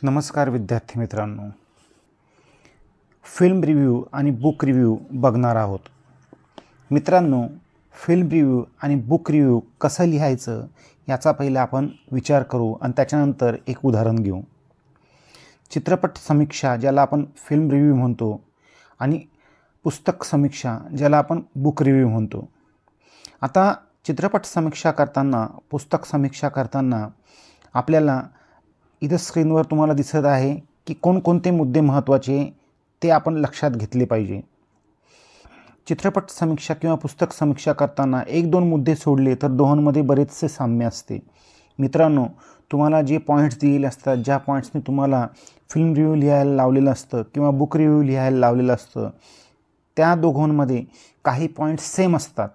नमस्कार विद्यार्थी मित्रांनो, फिल्म रिव्ह्यू आणि बुक रिव्ह्यू बघणार आहोत. मित्रांनो, फिल्म रिव्ह्यू आणि बुक रिव्ह्यू कसं लिहायचं याचा पहिला आपण विचार करू आणि त्याच्यानंतर एक उदाहरण घेऊ. चित्रपट समीक्षा ज्याला आपण फिल्म रिव्ह्यू म्हणतो आणि पुस्तक समीक्षा ज्याला आपण बुक रिव्ह्यू म्हणतो. आता चित्रपट समीक्षा करताना, पुस्तक समीक्षा करताना आपल्याला इथं स्क्रीनवर तुम्हाला दिसत आहे की कोणकोणते मुद्दे महत्त्वाचे ते आपण लक्षात घेतले पाहिजे. चित्रपट समीक्षा किंवा पुस्तक समीक्षा करताना एक दोन मुद्दे सोडले तर दोहोंमध्ये बरेचसे साम्य असते. मित्रांनो, तुम्हाला जे पॉईंट्स दिलेले असतात, ज्या पॉईंट्सने तुम्हाला फिल्म रिव्ह्यू लिहायला लावलेलं असतं किंवा बुक रिव्ह्यू लिहायला लावलेलं असतं, त्या दोघांमध्ये काही पॉईंट्स सेम असतात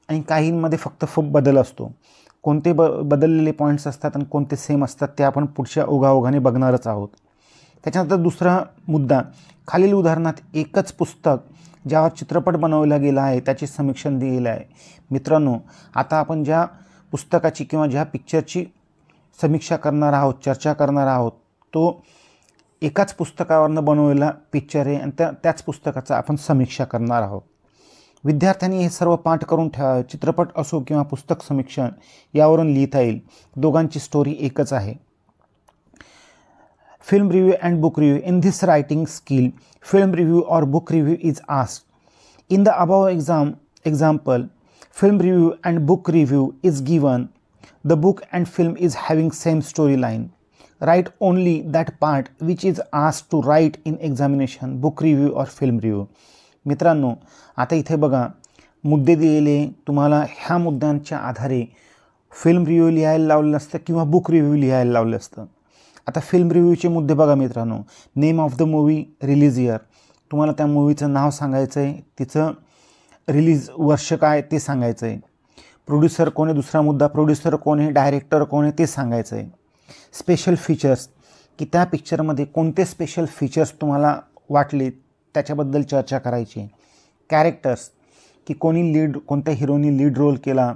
आणि काहींमध्ये फक्त बदल असतो. कोणते बदललेले पॉईंट्स असतात आणि कोणते सेम असतात ते आपण पुढच्या ओघाओघाने बघणारच आहोत. त्याच्यानंतर दुसरा मुद्दा, खालील उदाहरणात एकच पुस्तक ज्यावर चित्रपट बनवला गेला आहे त्याचे समीक्षण दिलेलं आहे. मित्रांनो, आता आपण ज्या पुस्तकाची किंवा ज्या पिक्चरची समीक्षा करणार आहोत, चर्चा करणार आहोत, तो एकाच पुस्तकावरनं बनवलेला पिक्चर आहे आणि त्याच पुस्तकाचा आपण समीक्षा करणार आहोत. विद्यार्थ्यांनी हे सर्व पाठ करून ठेवा. चित्रपट असो किंवा पुस्तक समीक्षण यावरून लिहिता येईल. दोघांची स्टोरी एकच आहे. Film review and book review. In this writing skill, film review or book review is asked. In the above example, film review and book review is given. The book and film is having same storyline. Write only that part which is asked to write in examination, book review or film review. मित्रांनो, आता इथे बघा मुद्दे दिलेले, तुम्हाला ह्या मुद्द्यांच्या आधारे फिल्म रिव्ह्यू लिहायला लावलेलं असतं किंवा बुक रिव्ह्यू लिहायला लावलं असतं. आता फिल्म रिव्ह्यूचे मुद्दे बघा मित्रांनो. Name of the movie, release year, तुम्हाला त्या मूवीचं नाव सांगायचं आहे, तिचं रिलीज वर्ष काय ते सांगायचं आहे. प्रोड्युसर कोण आहे, दुसरा मुद्दा, प्रोड्युसर कोण आहे, डायरेक्टर कोण आहे ते सांगायचं आहे. स्पेशल फीचर्स, की त्या पिक्चरमध्ये कोणते स्पेशल फीचर्स तुम्हाला वाटले त्याच्याबद्दल चर्चा करायची. कॅरेक्टर्स, की कोणत्या हिरोनी लीड रोल केला,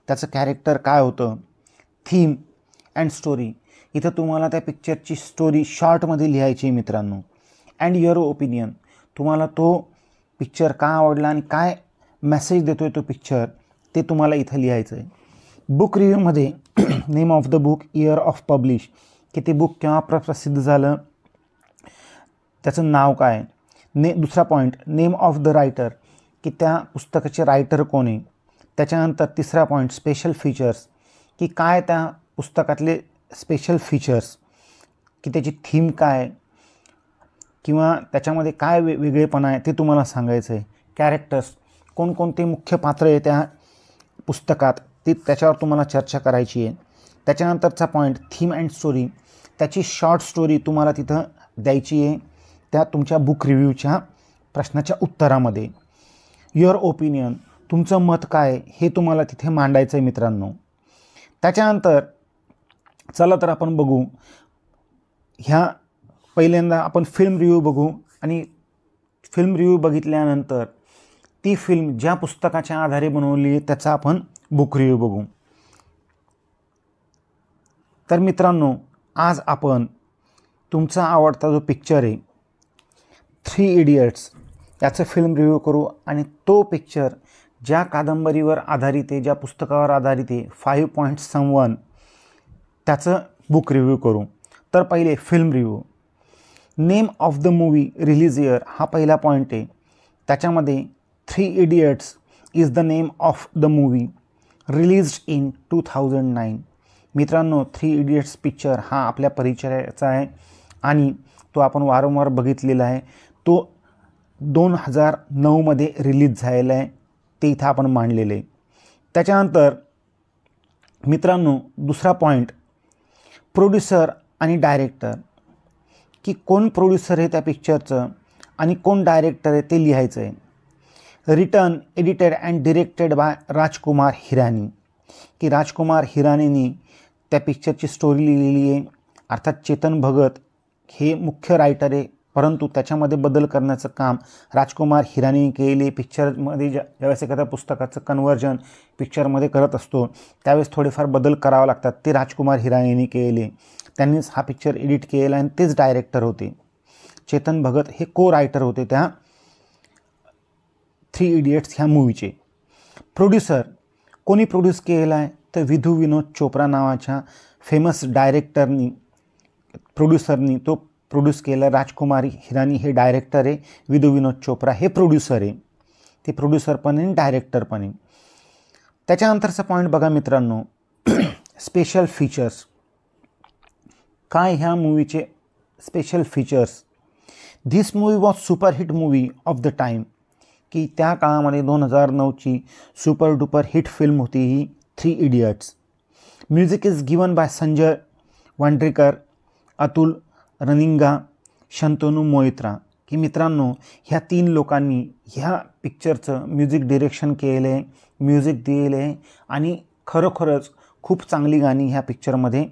त्याचं कॅरेक्टर काय होतं. थीम अँड स्टोरी, इथं तुम्हाला त्या पिक्चरची स्टोरी शॉर्टमध्ये लिहायची आहे मित्रांनो. अँड युअर ओपिनियन, तुम्हाला तो पिक्चर का आवडला आणि काय मेसेज देतोय तो पिक्चर ते तुम्हाला इथं लिहायचं आहे. बुक रिव्ह्यूमध्ये name of the book, year of publish, की ते बुक केव्हा प्रसिद्ध झालं, त्याचं नाव काय. दुसरा point, name of the writer, की त्या पुस्तकाचे रायटर कोण आहे. त्याच्यानंतर तिसरा पॉईंट, स्पेशल फीचर्स, की काय त्या पुस्तकातले स्पेशल फीचर्स, की त्याची थीम काय किंवा त्याच्यामध्ये काय वेगळेपणा आहे ते तुम्हाला सांगायचं आहे. कॅरेक्टर्स, कोणकोणते मुख्य पात्र आहे त्या पुस्तकात ते त्याच्यावर तुम्हाला चर्चा करायची आहे. त्याच्यानंतरचा पॉईंट, थीम अँड स्टोरी, त्याची शॉर्ट स्टोरी तुम्हाला तिथं द्यायची आहे त्या तुमच्या बुक रिव्ह्यूच्या प्रश्नाच्या उत्तरामध्ये. युअर ओपिनियन, तुमचं मत काय हे तुम्हाला तिथे मांडायचं आहे मित्रांनो. त्याच्यानंतर चला तर आपण बघू, ह्या पहिल्यांदा आपण फिल्म रिव्ह्यू बघू आणि फिल्म रिव्ह्यू बघितल्यानंतर ती फिल्म ज्या पुस्तकाच्या आधारे बनवली आहे त्याचा आपण बुक रिव्ह्यू बघू. तर मित्रांनो, आज आपण तुमचा आवडता जो पिक्चर आहे 3 इडियट्स याचं फिल्म रिव्ह्यू करू आणि तो पिक्चर ज्या कादंबरीवर आधारित आहे, ज्या पुस्तकावर आधारित आहे 5.1 त्याचं बुक रिव्ह्यू करू. तर पहिले film review. Name of the movie, release year हा पहिला पॉईंट आहे. त्याच्यामध्ये 3 idiots is the name of the movie, released in 2009. मित्रांनो, 3 इडियट्स पिक्चर हा आपल्या परिचयाचा आहे आणि तो आपण वारंवार बघितलेला आहे. तो 2009मध्ये रिलीज झालेला आहे, ते इथं आपण मांडलेलं आहे. त्याच्यानंतर मित्रांनो, दुसरा पॉईंट, प्रोड्युसर आणि डायरेक्टर, की कोण प्रोड्युसर आहे त्या पिक्चरचं आणि कोण डायरेक्टर आहे ते लिहायचं आहे. Written, edited and directed by Rajkumar Hirani, की राजकुमार हिरानीनी त्या पिक्चरची स्टोरी लिहिलेली आहे. अर्थात चेतन भगत हे मुख्य रायटर आहे, परंतु त्याच्यामध्ये बदल करण्याचं काम राजकुमार हिरानी केले. पिक्चरमध्ये ज्यावेळेस एखाद्या पुस्तकाचं कन्व्हर्जन पिक्चरमध्ये करत असतो त्यावेळेस थोडेफार बदल करावे लागतात, ते राजकुमार हिरानीने केले. त्यांनीच हा पिक्चर एडिट केलेला आणि तेच डायरेक्टर होते. चेतन भगत हे को रायटर होते त्या 3 इडियट्स ह्या मूवीचे. प्रोड्युसर कोणी प्रोड्यूस केलेला आहे तर विधू विनोद चोप्रा नावाच्या फेमस डायरेक्टरनी प्रोड्युसरनी तो प्रोड्यूस केला. राजकुमारी हिरानी हे डायरेक्टर आहे, विधू विनोद चोप्रा हे प्रोड्युसर आहे. ते प्रोड्युसर पण आहे, डायरेक्टर पण आहे. त्याच्यानंतरचा पॉईंट बघा मित्रांनो, स्पेशल फीचर्स. काय ह्या मूवीचे special features? This movie was superhit movie of the time, की त्या काळामध्ये 2009ची सुपर डुपर हिट फिल्म होती ही 3 idiots. Music is given by Sanjay Wandrekar, Atul Raninga, Shantanu Moitra. की मित्रांनो ह्या 3 लोकांनी ह्या पिक्चरचं म्युझिक डिरेक्शन केलं आहे, म्युझिक दिलेलं आहे आणि खरोखरच खूप चांगली गाणी ह्या पिक्चरमध्ये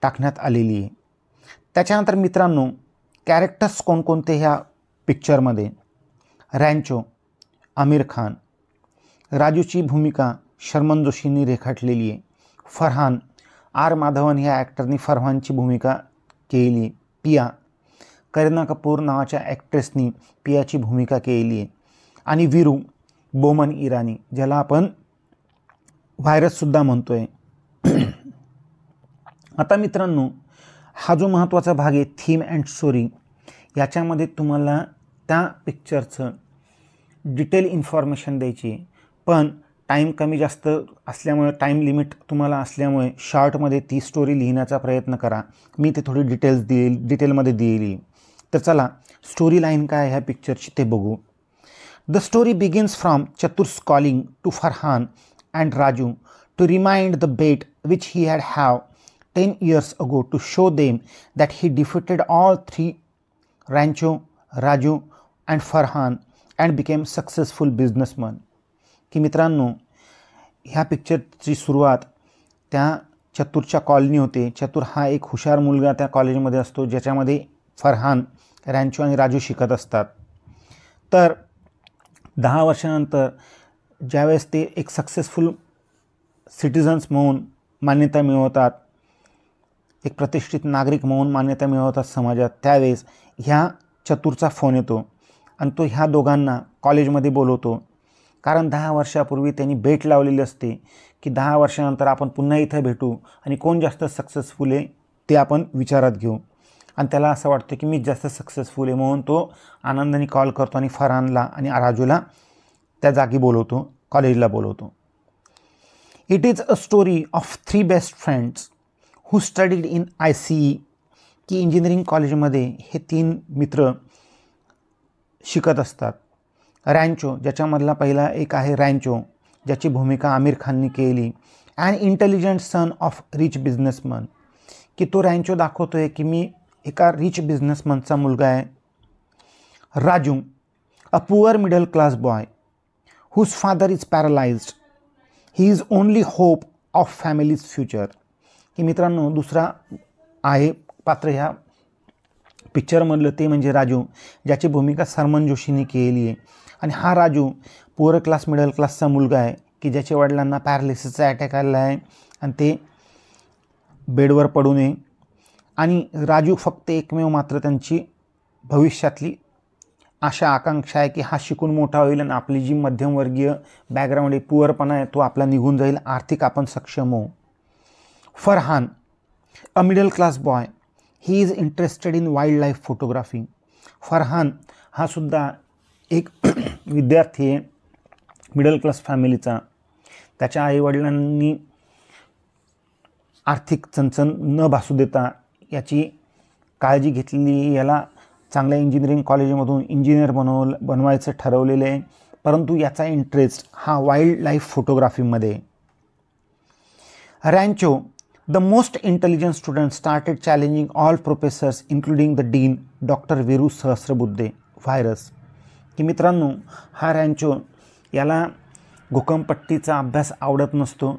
टाकण्यात आलेली आहे. त्याच्यानंतर मित्रांनो कॅरेक्टर्स कोणकोणते ह्या पिक्चरमध्ये? रॅन्चो आमिर खान, राजूची भूमिका शर्मन जोशींनी रेखाटलेली आहे. फरहान आर माधवन ह्या ॲक्टरनी फरहानची भूमिका केली आहे. पिया करीना कपूर नावाच्या ॲक्ट्रेसनी पियाची भूमिका केली आहे. आणि वीरू बोमन इराणी ज्याला आपण व्हायरससुद्धा म्हणतो आहे. आता मित्रांनो हा जो महत्त्वाचा भाग आहे थीम अँड स्टोरी, याच्यामध्ये तुम्हाला त्या पिक्चरचं डिटेल इन्फॉर्मेशन द्यायची आहे. पण टाईम कमी जास्त असल्यामुळे, टाईम लिमिट तुम्हाला असल्यामुळे शॉर्टमध्ये ती स्टोरी लिहिण्याचा प्रयत्न करा. मी ते थोडी डिटेलमध्ये दिली. तर चला स्टोरी लाईन काय ह्या पिक्चरची ते बघू. The story begins from Chatur's calling to Farhan and Raju to remind the bet which he have 10 years ago to show them that he defeated all 3, Rancho, Raju and Farhan, and became successful businessman. की मित्रांनो ह्या पिक्चरची सुरुवात त्या चतुरच्या colony होते. चतुर हा एक हुशार मुलगा त्या कॉलेजमध्ये असतो ज्याच्यामध्ये फरहान, रॅन्चो आणि राजू शिकत असतात. तर 10 वर्षानंतर ज्यावेळेस ते एक सक्सेसफुल सिटिझन्स म्हणून मान्यता मिळवतात, एक प्रतिष्ठित नागरिक म्हणून मान्यता मिळवतात समाजात, त्यावेळेस ह्या चतुरचा फोन येतो आणि तो ह्या दोघांना कॉलेजमध्ये बोलवतो. कारण 10 वर्षापूर्वी त्यांनी भेट लावलेली असते की 10 वर्षानंतर आपण पुन्हा इथं भेटू आणि कोण जास्त सक्सेसफुल आहे ते आपण विचारात घेऊ. आणि त्याला असं वाटतं की मीच जास्त सक्सेसफुल आहे, म्हणून तो आनंदाने कॉल करतो आणि फरहानला आणि राजूला त्या जागी बोलवतो, कॉलेजला बोलवतो. It is a story of 3 best friends who studied in ICE, की इंजिनिअरिंग कॉलेजमध्ये हे 3 मित्र शिकत असतात. रॅन्चो ज्याच्यामधला पहिला एक आहे रॅन्चो, ज्याची भूमिका आमिर खाननी केली. And intelligent son of rich businessman, की तो रॅन्चो दाखवतो आहे की मी एका रिच बिझनेसमनचा मुलगा आहे. Raju a poor middle class boy whose father is paralysed, he is only hope of family's future. की मित्रांनो दुसरा आहे पात्र ह्या पिक्चरमधलं ते म्हणजे राजू, ज्याची भूमिका शर्मन जोशींनी केली आहे. आणि हा राजू पुअर क्लास मिडल क्लासचा मुलगा आहे की ज्याच्या वडिलांना पॅरालिसिसचा अटॅक आलेला आहे आणि ते बेडवर पडू नये. आणि राजू फक्त एकमेव मात्र त्यांची भविष्यातली आशा आकांक्षा आहे की हा शिकून मोठा होईल आणि आपली जी मध्यमवर्गीय बॅकग्राऊंड आहे, पुअरपणा आहे, तो आपला निघून जाईल, आर्थिक आपण सक्षम होऊ. फरहान अ middle class boy, he is interested in wild life photography. Farhan हा सुद्धा एक विद्यार्थी आहे मिडल क्लास फॅमिलीचा. त्याच्या आईवडिलांनी आर्थिक चणचण न भासू देता याची काळजी घेतलेली, याला चांगल्या इंजिनिअरिंग कॉलेजमधून इंजिनियर बनवायचं ठरवलेलं आहे. परंतु याचा इंटरेस्ट हा वाईल्ड लाईफ फोटोग्राफीमध्ये. Rancho the most intelligent student started challenging all professors including the dean doctor Viru Sahasrabuddhe Virus. की मित्रांनो हा रॅन्चो याला घोकमपट्टीचा अभ्यास आवडत नसतो,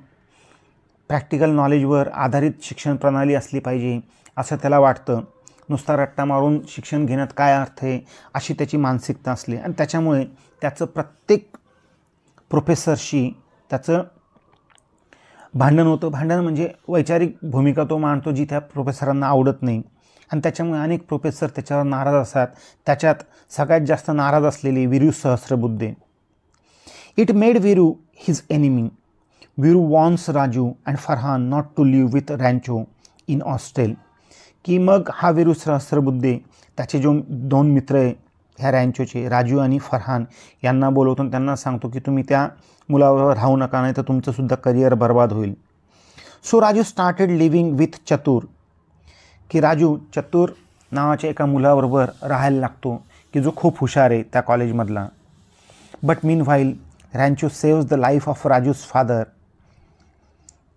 प्रॅक्टिकल नॉलेजवर आधारित शिक्षण प्रणाली असली पाहिजे असं त्याला वाटतं. नुसता रट्टा मारून शिक्षण घेण्यात काय अर्थ आहे अशी त्याची मानसिकता असली आणि त्याच्यामुळे त्याचं प्रत्येक प्रोफेसरशी त्याचं भांडण होतं. भांडण म्हणजे वैचारिक भूमिका तो मांडतो जी त्या प्रोफेसरांना आवडत नाही आणि त्याच्यामुळे अनेक प्रोफेसर त्याच्यावर नाराज असतात. त्याच्यात सगळ्यात जास्त नाराज असलेली Viru Sahasrabuddhe. It made Viru his enemy. Viru wants Raju and Farhan not to live with Rancho in hostel. की मग हा वीरू सहस्रबुद्धे त्याचे जो 2 मित्र आहे ह्या रॅन्चोचे, राजू आणि फरहान, यांना बोलवतो आणि त्यांना सांगतो की तुम्ही त्या मुलाबरोबर राहू नका, नाही तर तुमचंसुद्धा करिअर बर्बाद होईल. So Raju started living with चतुर. की राजू चतुर नावाच्या एका मुलाबरोबर राहायला लागतो की जो खूप हुशार आहे त्या कॉलेजमधला. But meanwhile Rancho saves the life of Raju's father.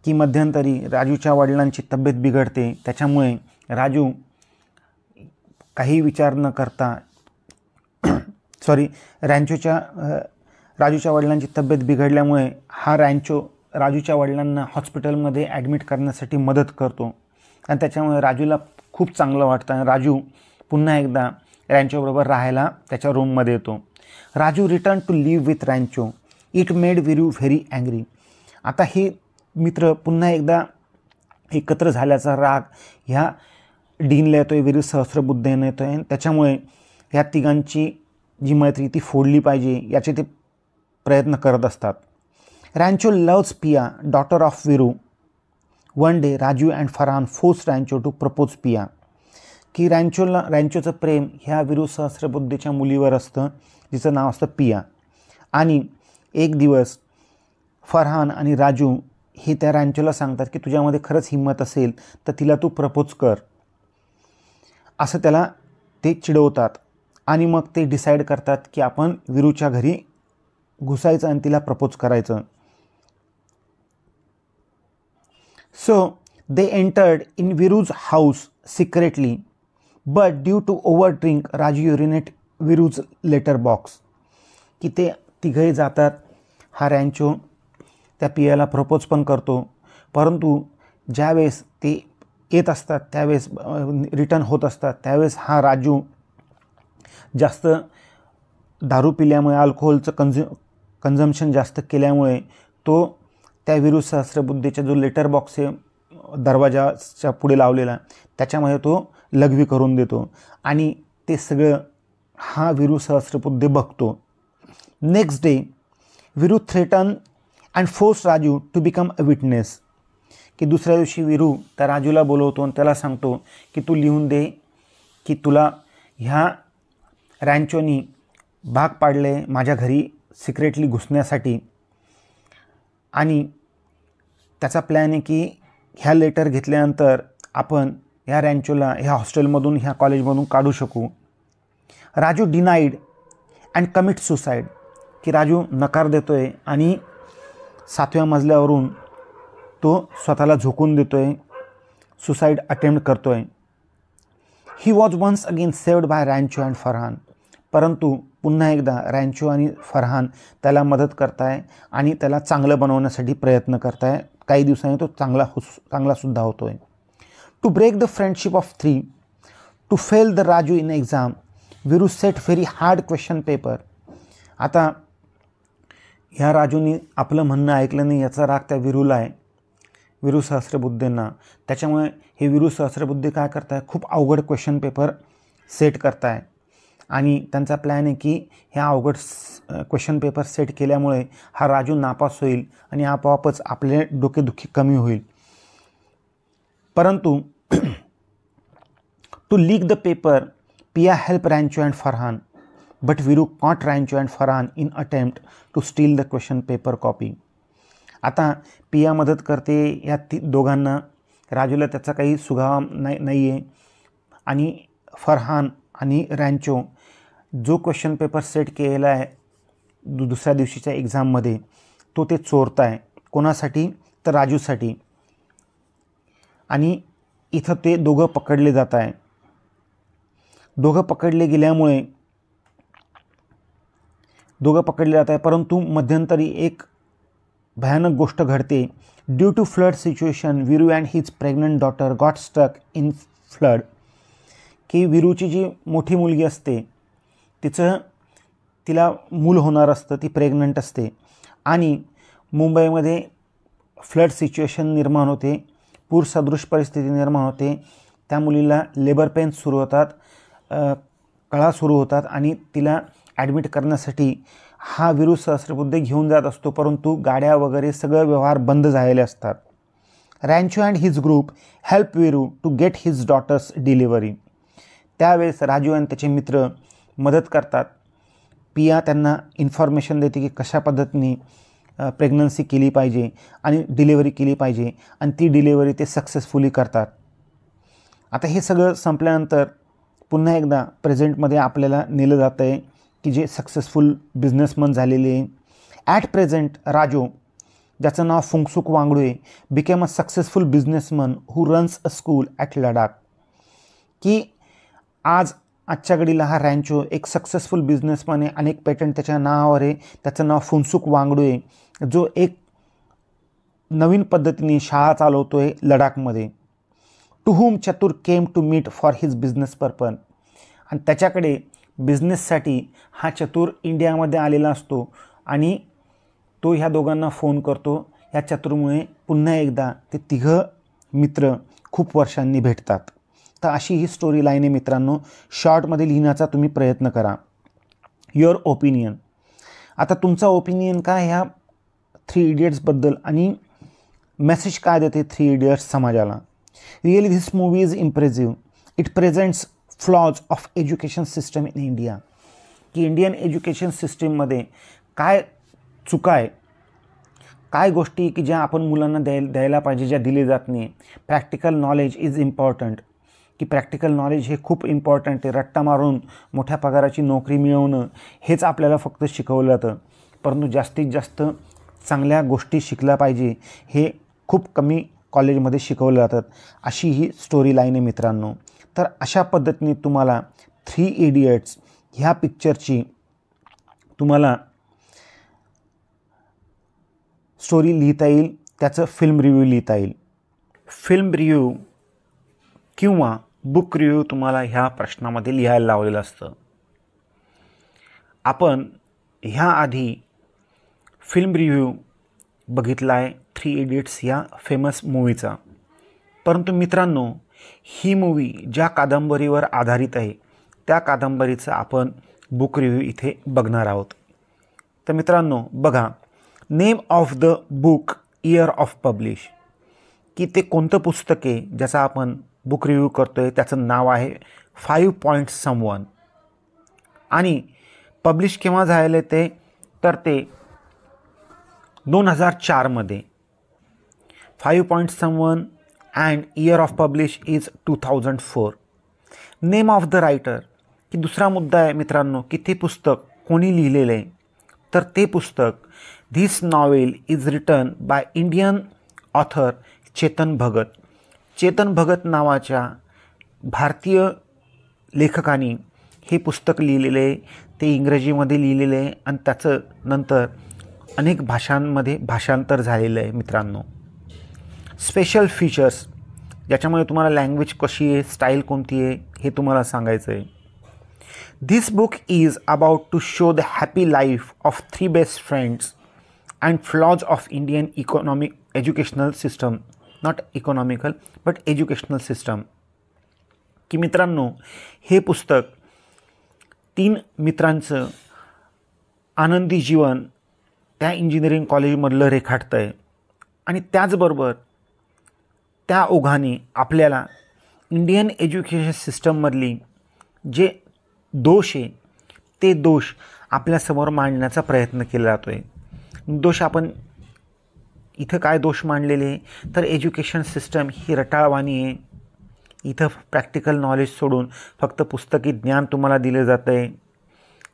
की मध्यंतरी राजूच्या वडिलांची तब्येत बिघडते, त्याच्यामुळे राजू काही विचार न करता राजूच्या वडिलांची तब्येत बिघडल्यामुळे हा रॅन्चो राजूच्या वडिलांना हॉस्पिटलमध्ये ॲडमिट करण्यासाठी मदत करतो आणि त्याच्यामुळे राजूला खूप चांगलं वाटतं आणि राजू पुन्हा एकदा रॅन्चोबरोबर राहायला त्याच्या रूममध्ये येतो. Raju return to live with Rancho. It made Viru very angry. आता हे मित्र पुन्हा एकदा एकत्र झाल्याचा राग ह्या डीनला येतो आहे, वीरू सहस्रबुद्धेने येतो आहे. त्याच्यामुळे ह्या तिघांची जी मैत्री ती फोडली पाहिजे याचे ते प्रयत्न करत असतात. Rancho loves Pia, daughter of Viru. One day Raju and Farhan force Rancho to propose Pia. की रॅन्चोचं प्रेम ह्या वीरू सहस्रबुद्धेच्या मुलीवर असतं, जिचं नाव असतं पिया. आणि एक दिवस फरहान आणि राजू हे त्या रॅन्चोला सांगतात की तुझ्यामध्ये खरंच हिंमत असेल तर तिला तू प्रपोज कर, असं त्याला ते चिडवतात. आणि मग ते डिसाईड करतात की आपण वीरूच्या घरी घुसायचं आणि तिला प्रपोज करायचं. So they entered in Viru's house secretly, but due to over drink Raju urinate Viru's letter box. की ते तिघही जातात. हा रॅन्चो त्या पियाला प्रपोज पण करतो, परंतु ज्यावेळेस ते येत असतात त्यावेळेस रिटर्न होत असतात त्यावेळेस हा राजू जास्त दारू पिल्यामुळे, अल्कोहोलचं कन्झम्पशन जास्त केल्यामुळे तो त्या वीरू सहस्रबुद्धेच्या जो लेटर बॉक्स आहे दरवाजाच्या पुढे लावलेला त्याच्यामध्ये तो लघवी करून देतो आणि ते सगळं हा वीरू सहस्रबुद्धे बघतो. Next day Viru threaten and force Raju to become a witness. की दुसऱ्या दिवशी वीरू त्या राजूला बोलवतो आणि त्याला सांगतो की तू लिहून दे की तुला ह्या रॅन्चोनी भाग पाडले माझ्या घरी सिक्रेटली घुसण्यासाठी आणि त्याचा प्लॅन आहे की ह्या लेटर घेतल्यानंतर आपण ह्या रॅन्चोला ह्या हॉस्टेलमधून ह्या कॉलेजमधून काढू शकू. Raju denied and commit suicide. की राजू नकार देतो आहे आणि 7व्या मजल्यावरून तो स्वतःला झोकून देतो आहे, सुसाईड अटेम्प्ट करतो आहे. He was once again saved by Rancho and Farhan. परंतु पुन्हा एकदा रॅन्चो आणि फरहान त्याला मदत करताय आणि त्याला चांगलं बनवण्यासाठी प्रयत्न करताय. काही दिवसांनी तो चांगलासुद्धा होतो आहे. To break the friendship of 3, to fail the Raju in exam, Viru set very hard question paper. आता ह्या राजूनी आपलं म्हणणं ऐकलं नाही याचा राग त्या वीरूला आहे, वीरू सहस्रबुद्धेंना. त्याच्यामुळे हे वीरू सहस्रबुद्धे काय करताय, खूप अवघड क्वेश्चन पेपर सेट करताय आणि त्यांचा प्लॅन आहे की ह्या अवघड क्वेश्चन पेपर सेट केल्यामुळे हा राजू नापास होईल आणि आपोआपच आपले डोकेदुखी कमी होईल. परंतु to leak the paper Pia help Rancho and Farhan, but Viru caught Rancho and Farhan in attempt to steal the question paper copy. आता पिया मदत करते या दोघांना, राजूला त्याचा काही सुगावा नाही आहे आणि फरहान आणि रॅन्चो जो क्वेश्चन पेपर सेट केलेला आहे दुसऱ्या दिवशीच्या एक्झाममध्ये तो ते चोरत आहे. कोणासाठी तर राजूसाठी. आणि इथं ते दोघं पकडले जात आहे. दोघं पकडले जात आहे, परंतु मध्यंतरी एक भयानक गोष्ट घडते. Due to flood situation Viru and his pregnant daughter got stuck in flood. की वीरूची जी मोठी मुलगी असते तिला मूल होणार असतं, ती प्रेग्नंट असते आणि मुंबईमध्ये फ्लड सिच्युएशन निर्माण होते, पूरसदृश परिस्थिती निर्माण होते, त्या मुलीला लेबर पेन सुरू होतात, कळा सुरू होतात आणि तिला ॲडमिट करण्यासाठी हा वीरू सहस्त्रबुद्धे घेऊन जात असतो, परंतु गाड्या वगैरे सगळं व्यवहार बंद झालेले असतात. Rancho and his group help Viru to get his daughter's delivery. त्यावेळेस राजू आणि त्याचे मित्र मदत करतात. पिया त्यांना इन्फॉर्मेशन देते की कशा पद्धतीने प्रेग्नन्सी केली पाहिजे आणि डिलिव्हरी केली पाहिजे, आणि ती डिलिव्हरी ते सक्सेसफुली करतात. आता हे सगळं संपल्यानंतर पुन्हा एकदा प्रेझेंटमध्ये आपल्याला नेलं जातं आहे की जे सक्सेसफुल बिझनेसमन झालेले आहे. ॲट प्रेझेंट राजू, ज्याचं नाव Phunsukh Wangdu, became a successful businessman who runs a school at Ladakh. की आजच्या घडीला हा रॅन्चो एक सक्सेसफुल बिझनेसमन आहे, अनेक पेटंट त्याच्या नावावर आहे. त्याचं नाव फुंगसुक वांगडुए, जो एक नवीन पद्धतीने शाळा चालवतो आहे लडाखमध्ये. To whom Chatur came to meet for his business purpose. आणि त्याच्याकडे बिझनेससाठी हा चतुर इंडियामध्ये आलेला असतो आणि तो ह्या दोघांना फोन करतो. या चतुरमुळे पुन्हा एकदा ते तिघं मित्र खूप वर्षांनी भेटतात. तर अशी ही स्टोरी लाईन आहे मित्रांनो. शॉर्टमध्ये लिहिण्याचा तुम्ही प्रयत्न करा. Your opinion. आता तुमचा ओपिनियन काय ह्या 3 इडियट्सबद्दल, आणि मेसेज काय देते 3 इडियट्स समाजाला. Really this movie is impressive. It presents flaws of education system in India. की इंडियन एज्युकेशन सिस्टीममध्ये काय चुका आहे, काय गोष्टी की ज्या आपण मुलांना द्यायला पाहिजे, ज्या दिले जात नाही. Practical knowledge is important. की प्रॅक्टिकल नॉलेज हे खूप इम्पॉर्टंट आहे. रट्टा मारून मोठ्या पगाराची नोकरी मिळवणं हेच आपल्याला फक्त शिकवलं जातं, परंतु जास्तीत जास्त चांगल्या गोष्टी शिकल्या पाहिजे हे खूप कमी कॉलेजमध्ये शिकवलं जातात. अशी ही स्टोरी लाईन आहे मित्रांनो. तर अशा पद्धतीने तुम्हाला 3 इडियट्स ह्या पिक्चरची तुम्हाला स्टोरी लिहिता येईल, त्याचं फिल्म रिव्ह्यू लिहिता येईल. फिल्म रिव्ह्यू किंवा बुक रिव्ह्यू तुम्हाला ह्या प्रश्नामध्ये लिहायला लावलेलं असतं. आपण ह्या आधी फिल्म रिव्ह्यू बघितला आहे 3 इडियट्स या फेमस मूवीचा, परंतु मित्रांनो ही मूवी ज्या कादंबरीवर आधारित आहे त्या कादंबरीचा आपण बुक रिव्ह्यू इथे बघणार आहोत. तर मित्रांनो बघा, name of the book, year of publish. की ते कोणतं पुस्तक आहे ज्याचा आपण बुक रिव्ह्यू करतो आहे, त्याचं नाव आहे 5 Points Someone. आणि पब्लिश केव्हा झालेलं ते, तर ते 2004 मध्ये. 5 Points Someone and year of publish is 2004. Name of the writer. की दुसरा मुद्दा आहे मित्रांनो की ते पुस्तक कोणी लिहिलेलं आहे, तर ते पुस्तक this novel is written by Indian author Chetan Bhagat. Chetan Bhagat नावाच्या भारतीय लेखकाने हे पुस्तक लिहिलेलं आहे. ते इंग्रजीमध्ये लिहिलेलं आहे आणि त्याचं नंतर अनेक भाषांमध्ये भाषांतर झालेलं आहे मित्रांनो. स्पेशल फीचर्स, ज्याच्यामुळे तुम्हाला लँग्वेज कशी आहे, स्टाईल कोणती आहे हे तुम्हाला सांगायचं आहे. This book is about to show the happy life of 3 best friends and flaws of Indian economic educational system. Not economical but educational system. की मित्रांनो हे पुस्तक 3 मित्रांचं आनंदी जीवन त्या इंजिनिअरिंग कॉलेजमधलं रेखाटतं आहे, आणि त्याचबरोबर त्या ओघाने आपल्याला इंडियन एज्युकेशन सिस्टममधली जे दोष आहे ते दोष आपल्यासमोर मांडण्याचा प्रयत्न केला जातो आहे. दोष आपण इथं काय दोष मांडलेले आहे, तर एज्युकेशन सिस्टम ही रटाळवाणी आहे. इथं प्रॅक्टिकल नॉलेज सोडून फक्त पुस्तकी ज्ञान तुम्हाला दिलं जातं आहे.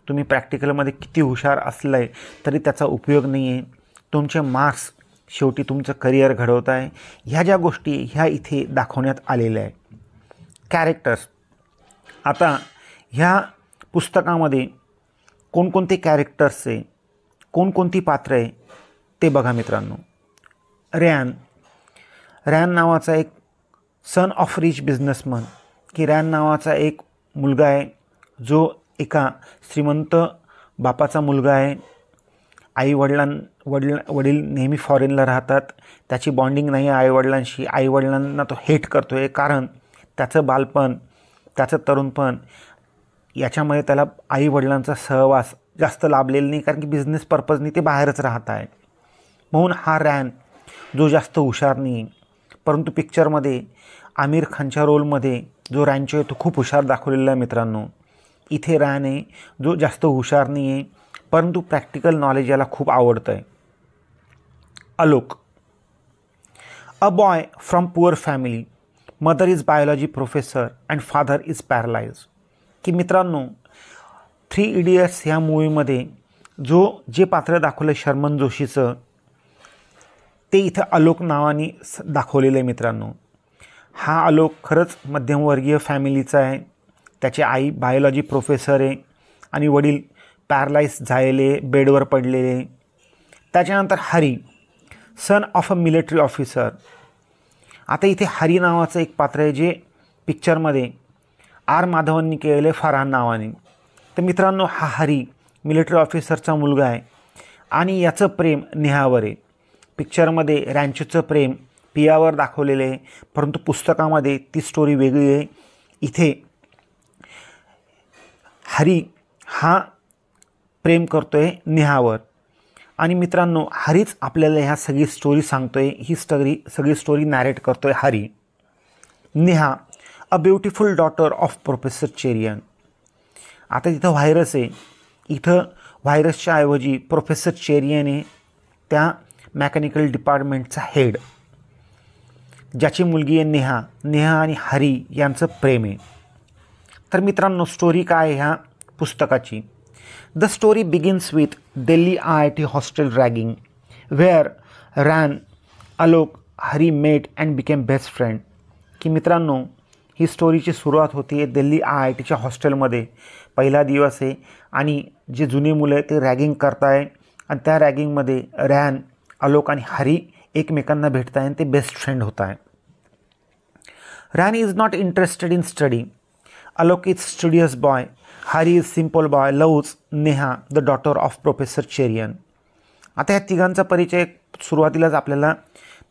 तुम्ही प्रॅक्टिकलमध्ये किती हुशार असलं आहे तरी त्याचा उपयोग नाही आहे. तुमचे मार्क्स शेवटी तुमचं करिअर घडवत आहे. ह्या ज्या गोष्टी ह्या इथे दाखवण्यात आलेल्या आहे. कॅरेक्टर्स. आता ह्या पुस्तकामध्ये कोणकोणते कॅरेक्टर्स आहे, कोणकोणती पात्र आहे ते बघा मित्रांनो. रॅन नावाचा एक सन ऑफ रिच बिझनेसमन. की रॅन नावाचा एक मुलगा आहे जो एका श्रीमंत बापाचा मुलगा आहे वडील नेहमी फॉरेनला राहतात, त्याची बॉन्डिंग नाही आहे आईवडिलांशी, आईवडिलांना तो हेट करतो आहे कारण त्याचं बालपण, त्याचं तरुणपण याच्यामध्ये त्याला आईवडिलांचा सहवास जास्त लाभलेला नाही कारण की बिझनेस पर्पजनी ते बाहेरच राहत आहे. म्हणून हा रॅन जो जास्त हुशार नाही, परंतु पिक्चरमध्ये आमिर खानच्या रोलमध्ये जो रॅनचो आहे तो खूप हुशार दाखवलेला आहे मित्रांनो. इथे रॅन आहे जो जास्त हुशार नाही आहे, परंतु प्रॅक्टिकल नॉलेज याला खूप आवडतं आहे. Alok, a boy from poor family, mother is biology professor and father is paralyse. की मित्रांनो 3 इडियट्स ह्या मूवीमध्ये जे पात्र दाखवलं शर्मन जोशीचं ते इथं आलोक नावाने दाखवलेलं आहे मित्रांनो. हा आलोक खरंच मध्यमवर्गीय फॅमिलीचा आहे. त्याची आई बायोलॉजी प्रोफेसर आहे आणि वडील पॅरालाइज झालेले, बेडवर पडलेले. त्याच्यानंतर Hari, son of a military officer. आता इथे हरी नावाचं एक पात्र आहे जे पिक्चरमध्ये आर माधवननी केलेले फरहान नावाने. तर मित्रांनो हा हरी मिलिटरी ऑफिसरचा मुलगा आहे आणि याचं प्रेम नेहावर आहे. पिक्चरमध्ये रॅन्चोचं प्रेम पियावर दाखवलेलं आहे, परंतु पुस्तकामध्ये ती स्टोरी वेगळी आहे. इथे हरी हा प्रेम करतो आहे नेहावर आणि मित्रांनो हरीच आपल्याला ह्या सगळी स्टोरी सांगतो आहे. ही सगळी स्टोरी नॅरेट करतो आहे Hari. Neha, a beautiful daughter of professor Cherian. आता तिथं व्हायरस आहे, इथं व्हायरसच्या ऐवजी प्रोफेसर चेरियन आहे त्या मेकॅनिकल डिपार्टमेंटचा हेड, ज्याची मुलगी आहे नेहा आणि हरी यांचं प्रेम आहे. तर मित्रांनो स्टोरी काय आहे ह्या पुस्तकाची. The story begins with Delhi IIT hostel ragging where Ryan, Alok, Hari met and became best friend. की मित्रांनो ही स्टोरीची सुरुवात होती आहे दिल्ली IITच्या हॉस्टेलमध्ये. पहिला दिवस आहे आणि जे जुने मुलं आहे ते रॅगिंग करताय आणि त्या रॅगिंगमध्ये रॅन, आलोक आणि हरी एकमेकांना भेटत आहे आणि ते बेस्ट फ्रेंड होत आहे. Ran is not interested in study, Alok is studious boy, Hari is simple boy, loves Neha the daughter of professor Cherian. आता या तिघांचा परिचय सुरुवातीलाच आपल्याला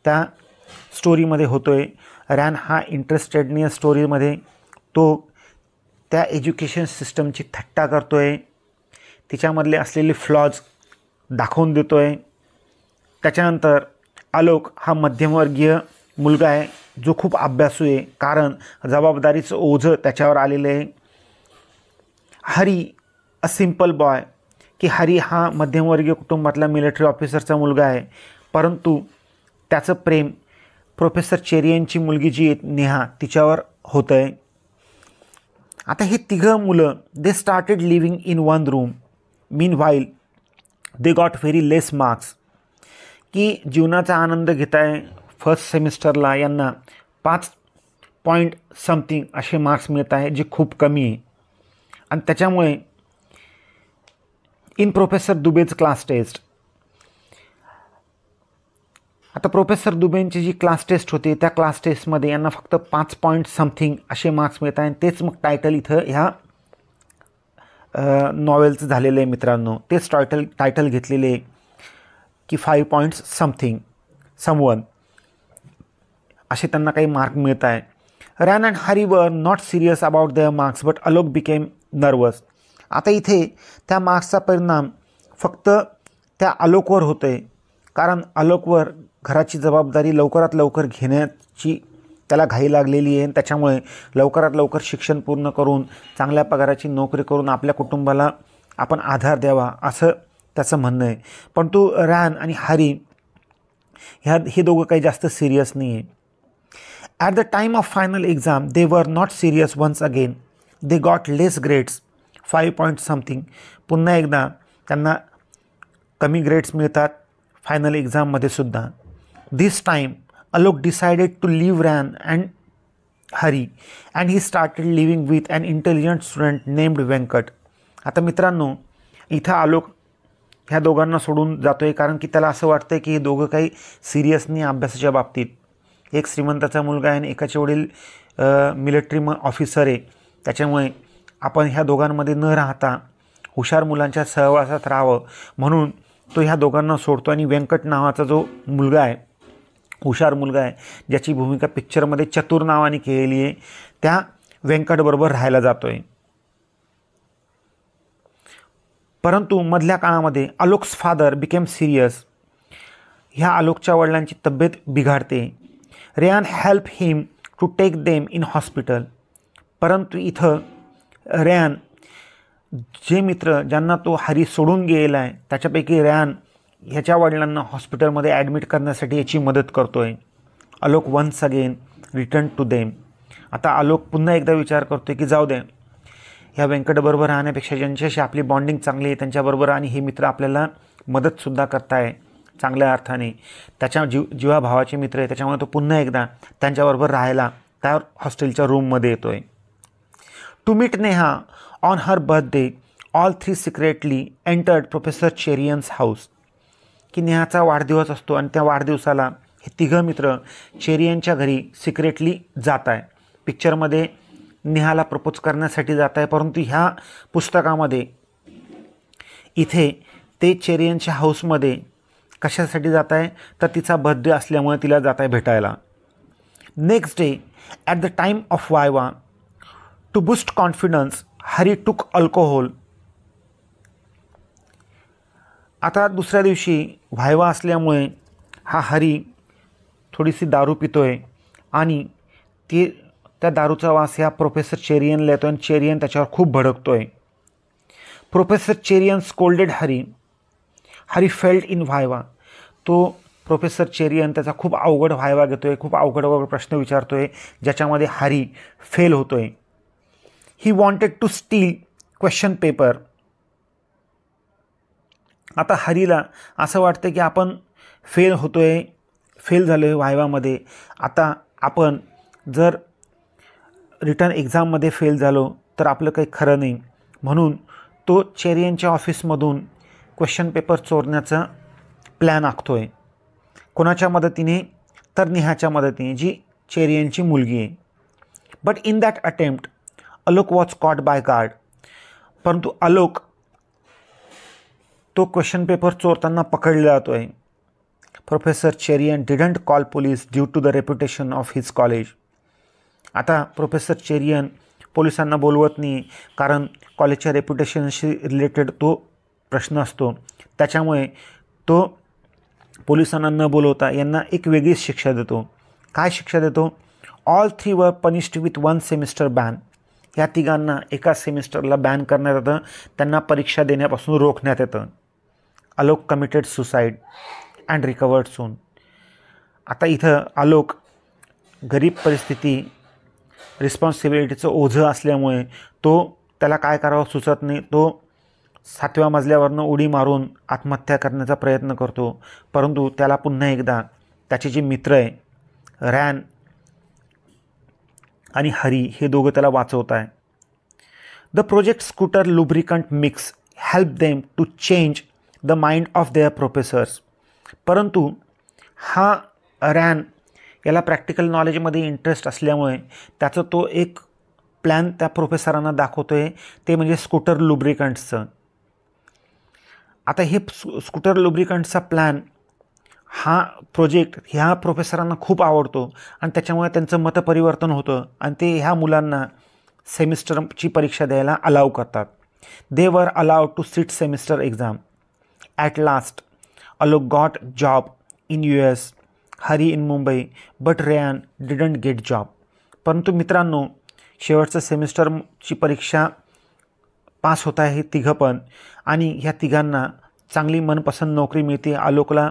त्या स्टोरीमध्ये होतो आहे. रॅन हा इंटरेस्टेड नाही आहे स्टोरीमध्ये, तो त्या एज्युकेशन सिस्टमची थट्टा करतो आहे, तिच्यामधले असलेले फ्लॉज दाखवून देतो आहे. त्याच्यानंतर आलोक हा मध्यमवर्गीय मुलगा आहे जो खूप अभ्यासू आहे कारण जबाबदारीचं ओझं त्याच्यावर आलेलं आहे. हरी, अ सिम्पल बॉय, की हरी हा मध्यमवर्गीय कुटुंबातला मिलिटरी ऑफिसरचा मुलगा आहे, परंतु त्याचं प्रेम प्रोफेसर चेरियनची मुलगी जी आहे नेहा तिच्यावर होतं आहे. आता हे तिघं मुलं they started living in one room, mean while they got very less marks. की जीवनाचा आनंद घेत आहे फर्स्ट सेमिस्टरला यांना 5.something असे मार्क्स मिळत आहे जे खूप कमी आहे. आणि त्याच्यामुळे इन प्रोफेसर दुबेज क्लास टेस्ट, आता प्रोफेसर दुबेंची जी क्लास टेस्ट होती त्या क्लास टेस्टमध्ये यांना फक्त 5.something असे मार्क्स मिळत आहे. तेच मग टायटल इथं ह्या नॉवेलचं झालेलं आहे मित्रांनो. तेच टायटल घेतलेले आहे की 5.something समवन असे त्यांना काही मार्क मिळत आहे. रॅन अँड हरी वर not serious about their marks but Alok became nervous. आता इथे त्या मार्क्सचा परिणाम फक्त त्या आलोकवर होतो आहे कारण आलोकवर घराची जबाबदारी लवकरात लवकर घेण्याची त्याला घाई लागलेली आहे. त्याच्यामुळे लवकरात लवकर शिक्षण पूर्ण करून चांगल्या पगाराची नोकरी करून आपल्या कुटुंबाला आपण आधार द्यावा असं त्याचं म्हणणं आहे. पण तो रॅन आणि हरी हे दोघं काही जास्त सिरियस नाही आहे. At the time of final exam they were not serious once again, they got less grades 5.something. पुन्हा एकदा त्यांना कमी ग्रेड्स मिळतात फायनल एक्झाममध्ये सुद्धा. This time Alok decided to live Ryan and Hari and he started living with an intelligent student named Venkat. आता मित्रांनो इथं आलोक ह्या दोघांना सोडून जातो आहे कारण की त्याला असं वाटतं की हे दोघं काही सिरियस नाही अभ्यासाच्या बाबतीत. एक श्रीमंताचा मुलगा आहे आणि एकाचे वडील मिलिटरी ऑफिसर आहे. त्याच्यामुळे आपण ह्या दोघांमध्ये न राहता हुशार मुलांच्या सहवासात राहावं म्हणून तो ह्या दोघांना सोडतो आणि व्यंकट नावाचा जो मुलगा आहे, हुशार मुलगा आहे, ज्याची भूमिका पिक्चरमध्ये चतुर नावाने केलेली आहे, त्या व्यंकटबरोबर राहायला जातो आहे. परंतु मधल्या काळामध्ये आलोक्स फादर बिकेम सिरियस. ह्या आलोकच्या वडिलांची तब्येत बिघाडते. Ryan help him to take them in hospital. परंतु इथं रेयान, जे मित्र ज्यांना तो हरी सोडून गेलेला आहे, त्याच्यापैकी रेयान ह्याच्या वडिलांना हॉस्पिटलमध्ये ॲडमिट करण्यासाठी याची मदत करतो आहे. Alok once again return to them. आता आलोक पुन्हा एकदा विचार करतो की जाऊ दे, ह्या व्यंकटबरोबर राहण्यापेक्षा ज्यांच्याशी आपली बॉन्डिंग चांगली आहे त्यांच्याबरोबर, आणि हे मित्र आपल्याला मदतसुद्धा करताय चांगल्या अर्थाने, त्याच्या जीवाभावाचे मित्र आहे, त्याच्यामुळे तो पुन्हा एकदा त्यांच्याबरोबर राहायला त्या हॉस्टेलच्या रूममध्ये येतो आहे. To meet Neha on her birthday all three secretly entered professor Cherian's house. की नेहाचा वाढदिवस असतो आणि त्या वाढदिवसाला हे तिघं मित्र चेरियनच्या घरी सिक्रेटली जात आहे. पिक्चरमध्ये नेहाला प्रपोज करण्यासाठी जात आहे, परंतु ह्या पुस्तकामध्ये इथे ते चेरियनच्या हाऊसमध्ये कशासाठी जात आहे, तर तिचा बर्थडे असल्यामुळे तिला जात आहे भेटायला. Next day at the time of viva to boost confidence Hari took alcohol. आता दुसऱ्या दिवशी व्हायवा असल्यामुळे हा हरी थोडीशी दारू पितोय आणि त्या दारूचा वास ह्या प्रोफेसर चेरियनला येतो आणि चेरियन त्याच्यावर खूप भडकतोय. Professor Cherian scolded Hari. Hari failed in viva. तो प्रोफेसर चेरियन त्याचा खूप अवघड व्हायवा घेतोय, खूप अवघड प्रश्न विचारतोय, ज्याच्यामध्ये हरी फेल होतोय. He wanted to steal question paper. आता हरीला असं वाटतं की आपण फेल झालो आहे व्हायवामध्ये. आता आपण जर रिटर्न एक्झाममध्ये फेल झालो तर आपलं काही खरं नाही, म्हणून तो चेरियनच्या ऑफिसमधून क्वेश्चन पेपर चोरण्याचा प्लॅन आखतो आहे. कोणाच्या मदतीने, तर नेहाच्या मदतीने, जी चेरियनची मुलगी आहे. But in that attempt Alok was caught by guard. परंतु आलोक तो क्वेश्चन पेपर चोरताना पकडला जातो आहे. Professor Cherian didn't call police due to the reputation of his college. आता प्रोफेसर चेरियन पोलिसांना बोलवत नाही, कारण कॉलेजच्या रेप्युटेशनशी रिलेटेड तो प्रश्न असतो. त्याच्यामुळे तो पोलिसांना न बोलवता यांना एक वेगळीच शिक्षा देतो. काय शिक्षा देतो? All three were punished with 1 semester ban. या तिघांना एका सेमिस्टरला बॅन करण्यात येतं, त्यांना परीक्षा देण्यापासून रोखण्यात येतं. Alok committed suicide and recovered soon. आता इथं आलोक गरीब परिस्थिती, रिस्पॉन्सिबिलिटीचं ओझं असल्यामुळे त्याला काय करावं सुचत नाही. तो 7व्या मजल्यावरनं उडी मारून आत्महत्या करण्याचा प्रयत्न करतो, परंतु त्याला पुन्हा एकदा त्याचे जे मित्र आहे रॅन आणि हरी, हे दोघं त्याला वाचवत आहे. The project scooter lubricant mix help them to change the mind of their professors. परंतु हा रॅन याला प्रॅक्टिकल नॉलेजमध्ये इंटरेस्ट असल्यामुळे त्याचं तो एक प्लॅन त्या प्रोफेसरांना दाखवतो आहे, ते म्हणजे स्कूटर लुब्रिकंट्सचं. आता हे स्कूटर लुब्रिकंट्सचा प्लॅन, हा प्रोजेक्ट ह्या प्रोफेसरांना खूप आवडतो आणि त्याच्यामुळे त्यांचं मतपरिवर्तन होतं आणि ते ह्या मुलांना सेमिस्टरची परीक्षा द्यायला अलाव करतात. They were allowed to sit semester exam. At last Alok got job in US, Hari in Mumbai, but Ryan didn't get job. परंतु मित्रांनो, शेवटचं सेमिस्टरची परीक्षा पास होत आहे हे तिघं पण, आणि ह्या तिघांना चांगली मनपसंत नोकरी मिळते. आलोकला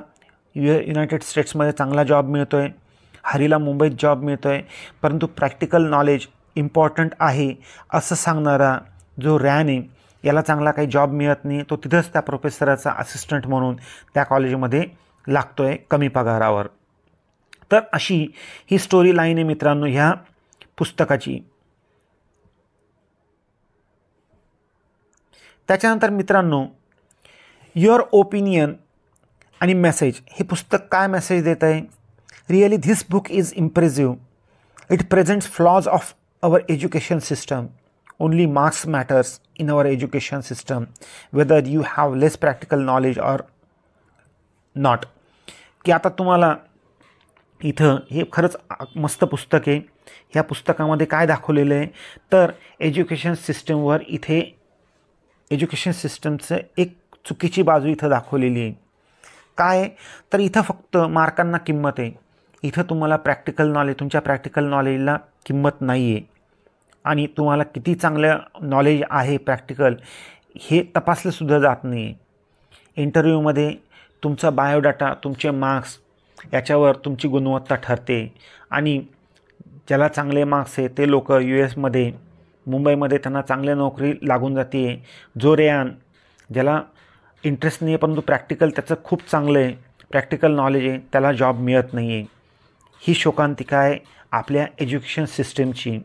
युनायटेड स्टेट्समध्ये चांगला जॉब मिळतो आहे, हरीला मुंबईत जॉब मिळतो आहे. परंतु प्रॅक्टिकल नॉलेज इम्पॉर्टंट आहे असं सांगणारा जो रॅन आहे, याला चांगला काही जॉब मिळत नाही. तो तिथंच त्या प्रोफेसराचा असिस्टंट म्हणून त्या कॉलेजमध्ये लागतो आहे कमी पगारावर. तर अशी ही स्टोरी लाईन आहे मित्रांनो ह्या पुस्तकाची. त्याच्यानंतर मित्रांनो, युअर ओपिनियन आणि मेसेज, हे पुस्तक काय मेसेज देत आहे? Really this book is impressive. It presents flaws of our education system. Only marks matters in our education system, whether you have less practical knowledge or not. की आता तुम्हाला इथं हे खरंच मस्त पुस्तक आहे. ह्या पुस्तकामध्ये काय दाखवलेलं आहे तर एज्युकेशन सिस्टमवर इथे एज्युकेशन सिस्टमचं एक चुकीची बाजू इथं दाखवलेली आहे. काय तर इथं फक्त मार्कांना किंमत आहे. इथं तुम्हाला प्रॅक्टिकल नॉलेज, तुमच्या प्रॅक्टिकल नॉलेजला किंमत नाही आहे आणि तुम्हाला किती चांगलं नॉलेज आहे प्रॅक्टिकल हे तपासलंसुद्धा जात नाही आहे. इंटरव्ह्यूमध्ये तुमचा बायोडाटा, तुमचे मार्क्स याच्यावर तुमची गुणवत्ता ठरते आणि ज्याला चांगले मार्क्स आहे ते लोक US मुंबईमध्ये त्यांना चांगली नोकरी लागून जाते. जो रेयान ज्याला इंटरेस्ट नाही आहे परंतु प्रॅक्टिकल त्याचं खूप चांगलं आहे, प्रॅक्टिकल नॉलेज आहे, त्याला जॉब मिळत नाही आहे. ही शोकांतिका आहे आपल्या एज्युकेशन सिस्टमची.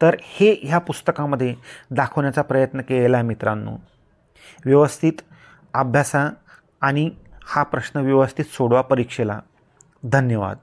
तर हे ह्या पुस्तकामध्ये दाखवण्याचा प्रयत्न केलेला आहे मित्रांनो. व्यवस्थित अभ्यासा आणि हा प्रश्न व्यवस्थित सोडवा परीक्षेला. धन्यवाद.